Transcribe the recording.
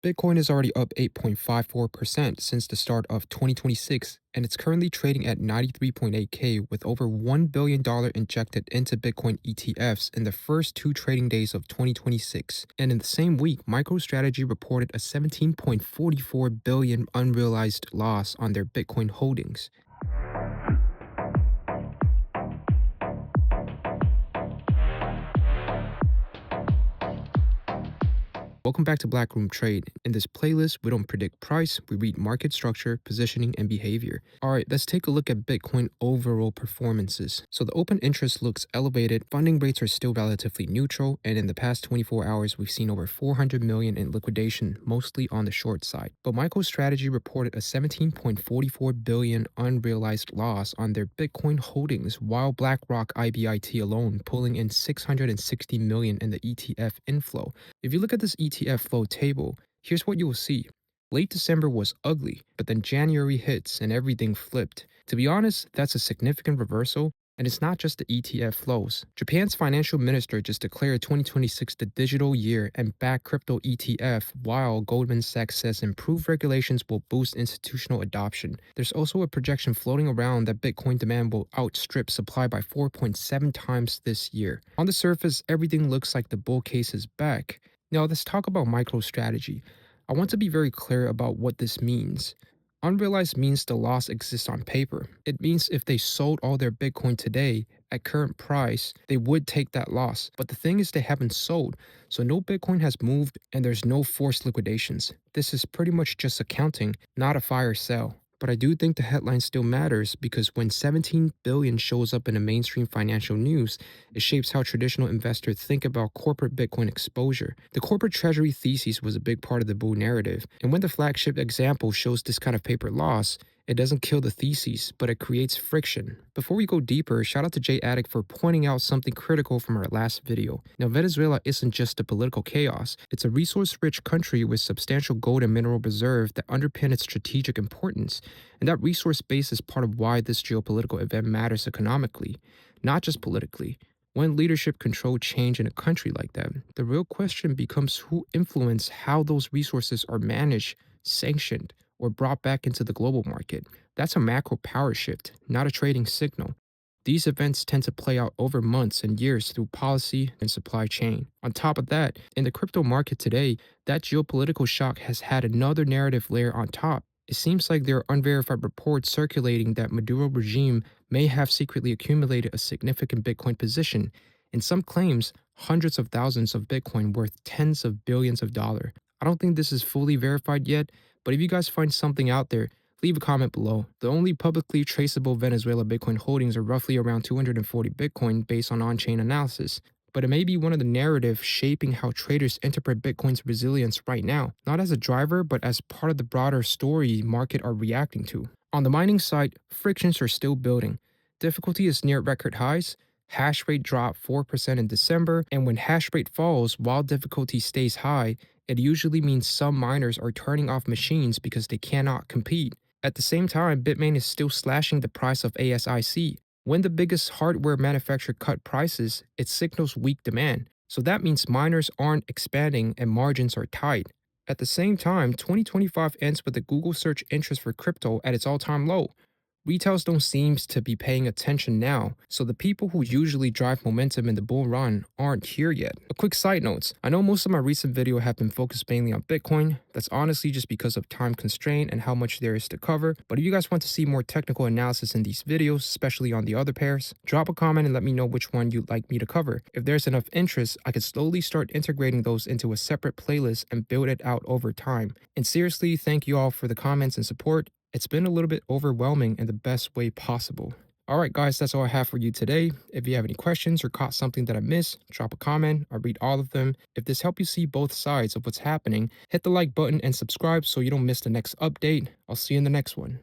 Bitcoin is already up 8.54% since the start of 2026, and it's currently trading at 93.8K with over $1 billion injected into Bitcoin ETFs in the first two trading days of 2026. And in the same week, MicroStrategy reported a 17.44 billion unrealized loss on their Bitcoin holdings. Welcome back to Black Room Trade. In this playlist, we don't predict price, we read market structure, positioning, and behavior. Alright, let's take a look at Bitcoin overall performances. So the open interest looks elevated, funding rates are still relatively neutral, and in the past 24 hours, we've seen over 400 million in liquidation, mostly on the short side. But MicroStrategy reported a 17.44 billion unrealized loss on their Bitcoin holdings, while BlackRock IBIT alone pulling in 660 million in the ETF inflow. If you look at this ETF flow table, here's what you'll see. Late December was ugly, but then January hits and everything flipped. To be honest, that's a significant reversal, and it's not just the ETF flows. Japan's financial minister just declared 2026 the digital year and backed crypto ETF, while Goldman Sachs says improved regulations will boost institutional adoption. There's also a projection floating around that Bitcoin demand will outstrip supply by 4.7 times this year. On the surface, everything looks like the bull case is back. Now, let's talk about MicroStrategy. I want to be very clear about what this means. Unrealized means the loss exists on paper. It means if they sold all their Bitcoin today at current price, they would take that loss. But the thing is, they haven't sold, so no Bitcoin has moved and there's no forced liquidations. This is pretty much just accounting, not a fire sale. But I do think the headline still matters because when 17 billion shows up in the mainstream financial news, it shapes how traditional investors think about corporate Bitcoin exposure. The corporate treasury thesis was a big part of the bull narrative, and when the flagship example shows this kind of paper loss, it doesn't kill the thesis, but it creates friction. Before we go deeper, shout out to Jay Addict for pointing out something critical from our last video. Now, Venezuela isn't just a political chaos, it's a resource-rich country with substantial gold and mineral reserve that underpin its strategic importance. And that resource base is part of why this geopolitical event matters economically, not just politically. When leadership control change in a country like that, the real question becomes who influence how those resources are managed, sanctioned, or brought back into the global market. That's a macro power shift, not a trading signal. These events tend to play out over months and years through policy and supply chain. On top of that, in the crypto market today, that geopolitical shock has had another narrative layer on top. It seems like there are unverified reports circulating that Maduro regime may have secretly accumulated a significant Bitcoin position, and some claims hundreds of thousands of Bitcoin worth tens of billions of dollars. I don't think this is fully verified yet, but if you guys find something out there, leave a comment below. The only publicly traceable Venezuela Bitcoin holdings are roughly around 240 Bitcoin based on on-chain analysis. But it may be one of the narratives shaping how traders interpret Bitcoin's resilience right now, not as a driver, but as part of the broader story market are reacting to. On the mining side, frictions are still building. Difficulty is near record highs. Hash rate dropped 4% in December, and when hash rate falls while difficulty stays high, it usually means some miners are turning off machines because they cannot compete. At the same time, Bitmain is still slashing the price of ASIC. When the biggest hardware manufacturer cut prices, it signals weak demand. So that means miners aren't expanding and margins are tight. At the same time, 2025 ends with the Google search interest for crypto at its all-time low. Retails don't seem to be paying attention now, so the people who usually drive momentum in the bull run aren't here yet. A quick side note, I know most of my recent videos have been focused mainly on Bitcoin. That's honestly just because of time constraint and how much there is to cover, but if you guys want to see more technical analysis in these videos, especially on the other pairs, drop a comment and let me know which one you'd like me to cover. If there's enough interest, I could slowly start integrating those into a separate playlist and build it out over time. And seriously, thank you all for the comments and support. It's been a little bit overwhelming in the best way possible. Alright guys, that's all I have for you today. If you have any questions or caught something that I missed, drop a comment. I read all of them. If this helped you see both sides of what's happening, hit the like button and subscribe so you don't miss the next update. I'll see you in the next one.